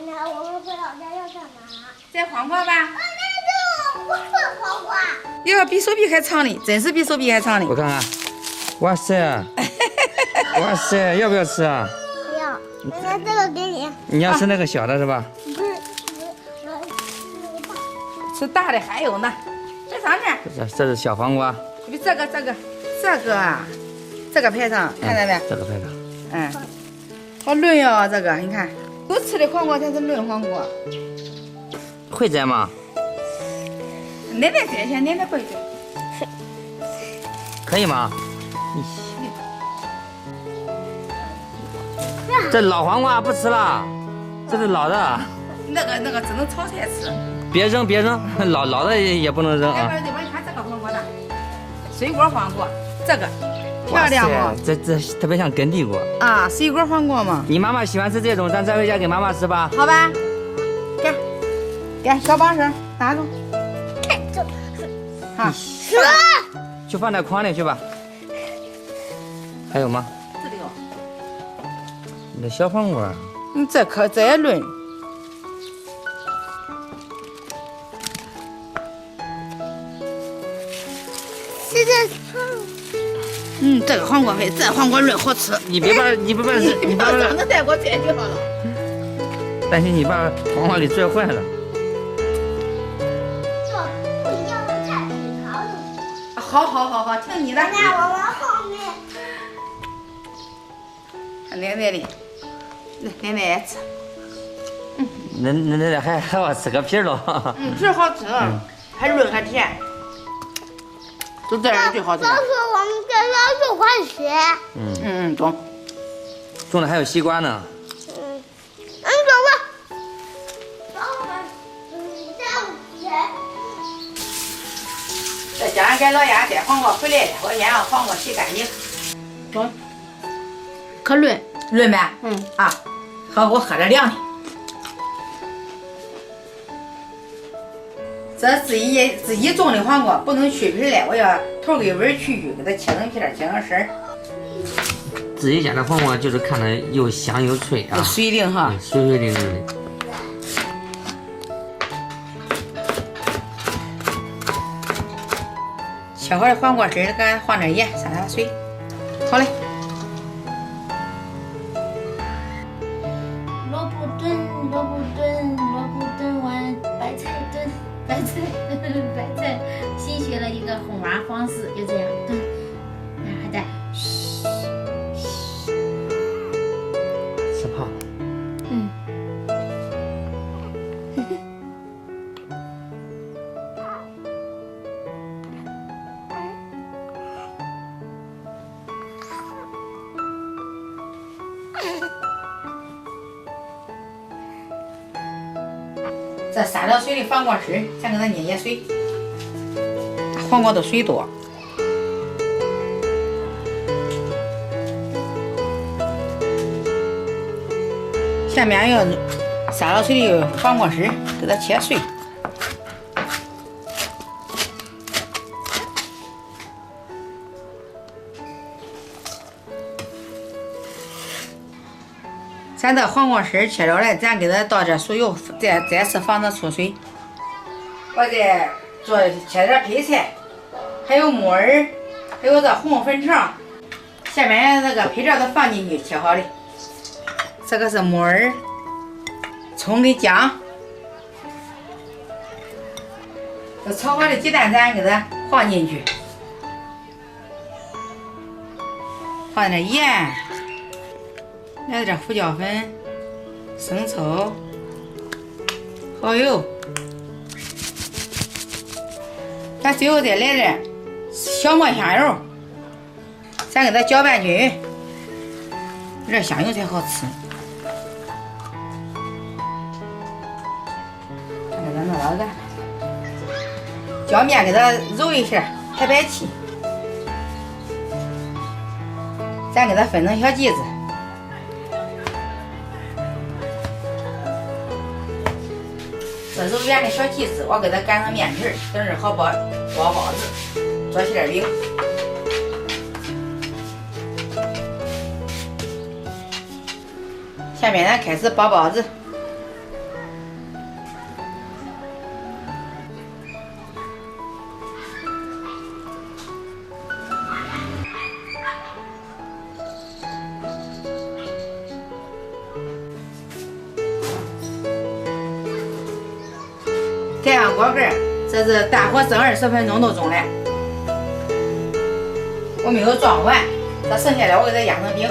那我们回老家要干嘛？摘黄瓜吧。那个不是黄瓜。哟，比手臂还长呢，真是比手臂还长呢。我看看，哇塞，哇塞，要不要吃啊？不要，那这个给你。你要吃那个小的是吧？不是，我要吃那个大。吃大的还有呢，这上面。这是小黄瓜。比这个啊，这个配上，看到没？这个配上。嗯，好嫩哟，这个你看，有吃的黄瓜才是嫩黄瓜。会摘吗？奶奶摘些，奶奶会摘。可以吗？这老黄瓜不吃了，这是老的。那个只能炒菜吃。别扔，老的也不能扔啊。这边你看这个黄瓜呢，水果黄瓜，这个漂亮吗？这特别像根地瓜啊，水果黄瓜嘛。你妈妈喜欢吃这种，咱带回家给妈妈吃吧。好吧，给小帮手拿着。好，就放在筐里去吧。还有吗？这里有。你的小黄瓜。这也嫩。这个。这个黄瓜配这黄瓜嫩好吃。你别把你把长得带给我摘就好了。担心你把黄瓜给拽坏了。不一样的菜品尝。好，听你的。那我往后面。奶奶的，奶奶也吃。那还好吃个皮儿喽。皮儿好吃，还润还甜，就这样最好吃。老师，我们这要种番茄。种。种的还有西瓜呢。走吧。老师，这家人给老鸭摘黄瓜回来了，我先让黄瓜洗干净。中。可嫩呗？啊，好，我喝点凉的。这自己种的黄瓜不能去皮嘞，我要头给尾去去，给它切成片，切成丝儿。自己家的黄瓜就是看着又香又脆啊，水灵哈，水灵灵的。切好的黄瓜丝儿，给它放点盐，撒点水，好嘞。萝卜炖完白菜炖，白菜，新学了一个哄娃方式，就这样炖，然后还得吃胖。这撒点水的黄瓜丝，先给它捏捏水。黄瓜的水多。下面要撒了水的黄瓜丝，给它切碎。咱这黄瓜丝切了来，咱给它倒点酥油，再次放点醋水。我再切点配菜，还有木耳，还有这红粉肠。下面那个配料都放进去，切好的。这个是木耳、葱跟姜。这炒好的鸡蛋咱给它放进去，放点盐。来点胡椒粉、生抽、蚝油，咱最后再来点小磨香油，咱给它搅拌均匀，有点香油才好吃。看给它弄到干，搅面给它揉一下，排排气，咱给它分成小剂子。这揉圆的小剂子，我给它擀成面皮儿，等会儿好包包子，做馅饼。下面咱开始包包子，盖上锅盖，这是大火蒸20分钟都中了。我没有装完，这剩下的我给它压成饼。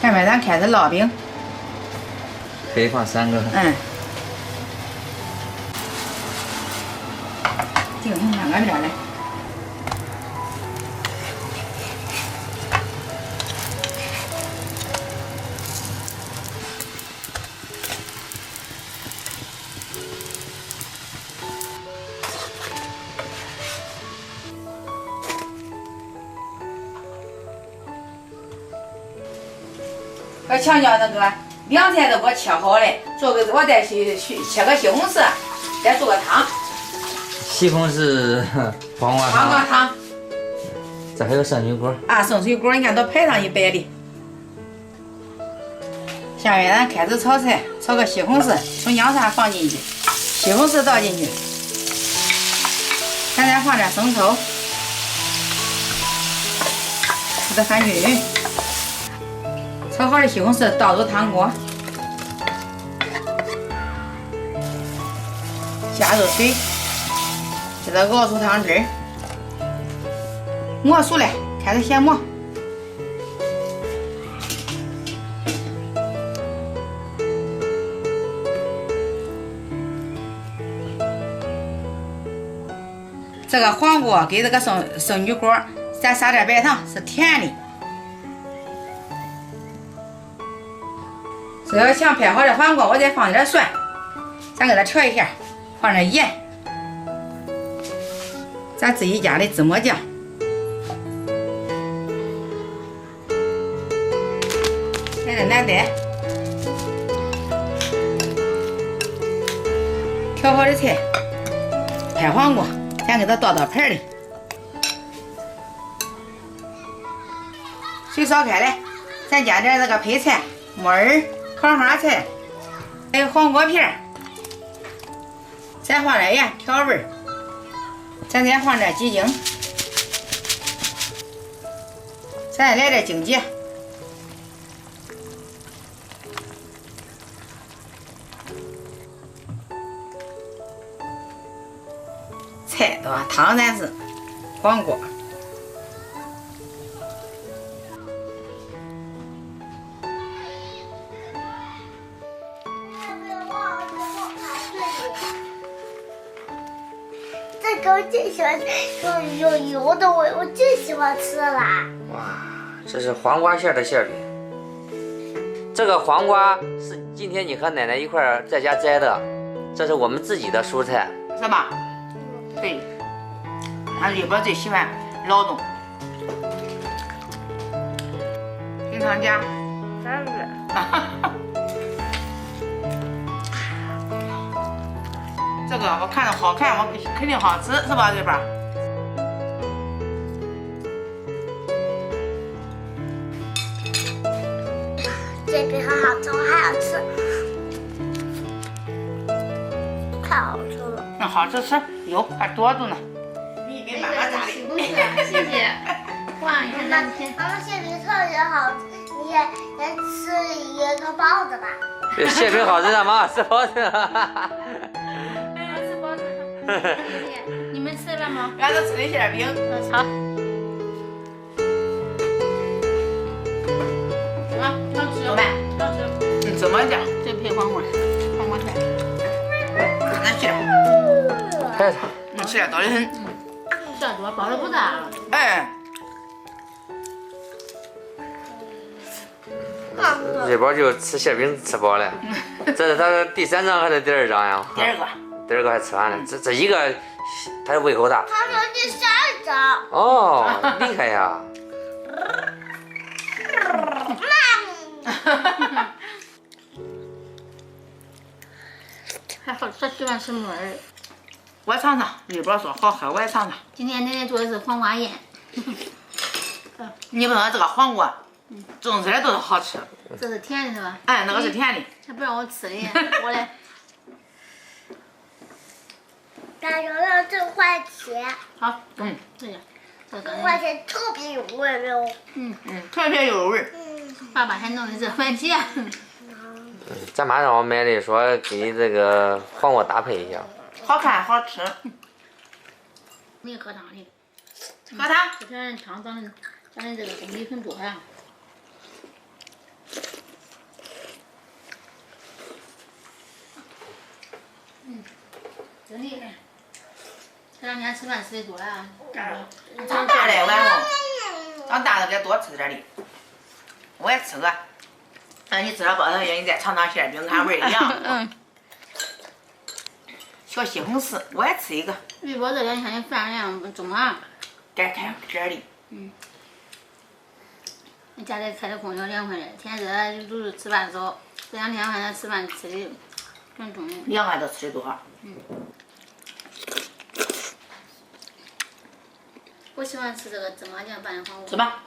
下面咱开始烙饼。可以放3个。定成2个面来。我强调那个凉菜都给我切好了，我再去切个西红柿，再做个汤。西红柿黄瓜汤。这还有生水果啊，生水果你看都排上100粒。下面咱开始炒菜，炒个西红柿，从秧菜放进去，西红柿倒进去，咱再放点生抽，给它翻均匀。炒好的西红柿倒入汤锅，加入水，给它熬出汤汁儿。磨熟了，开始现磨。这个黄瓜给这个生女果，再撒点白糖，是甜的。这要强拍好的黄瓜，我再放点蒜，咱给它调一下，放点盐，咱自己家的芝麻酱，来点蓝带，调好的菜，拍黄瓜，咱给它倒到盘里，水烧开了，咱加点这个配菜，木耳。烤花菜，还有黄瓜片，再放点盐调味儿，咱再放点鸡精，再来点荆芥，菜对吧？汤咱是黄瓜。我最喜欢有油的，我最喜欢吃了。哇，这是黄瓜馅的馅饼。这个黄瓜是今天你和奶奶一块儿在家摘的，这是我们自己的蔬菜，是吧？对，俺里边最喜欢劳动。经常加3个。这个我看着好看，我肯定好吃，是吧，对吧？这饼很好吃，我还要吃，太好吃了。那好吃吃，有还多着呢。你给妈妈家里。谢谢。哇，你看那天。妈妈馅饼特别好吃，你也吃一个包子吧。馅饼好吃的妈妈吃包子。你们吃了吗？俺都吃的馅饼。好。啊，好吃。老板，好吃。芝麻酱，这配黄瓜菜。咱吃点。太长。吃点多的很。吃点多，包的不大。哎。这包就吃馅饼吃饱了，这是他第3张还是第2张呀？第2个。第2个还吃完了，这一个他的胃口大。他说第3张。哦，厉害呀！还好吃，喜欢吃木耳。我尝尝，里边说好喝，我也尝尝。今天奶奶做的是黄瓜腌。你们说这个黄瓜，种出来都是好吃。这是甜的是吧？哎，那个是甜的。他不让我吃的，我来。大柔柔这番茄，好，对呀，这这番茄特别有味哦。特别有味儿。爸爸还弄的这番茄。咱妈让我买的，说给这个黄瓜搭配一下。好看好吃。没喝汤的。喝汤。这天汤长的这个东西很多呀。真厉害。这两天吃饭吃的多呀。长大了完了，长大了该多吃点的。我也吃个，让你吃了包头馅，你再尝尝馅饼，看味儿一样。小西红柿，我也吃一个。玉宝这两天的饭量重啊。该开点的。家里开的空调凉快的，天热都是吃饭早。这两天反正吃饭吃的很重。凉快都吃的多。我喜欢吃这个芝麻酱拌的黄瓜。吃吧。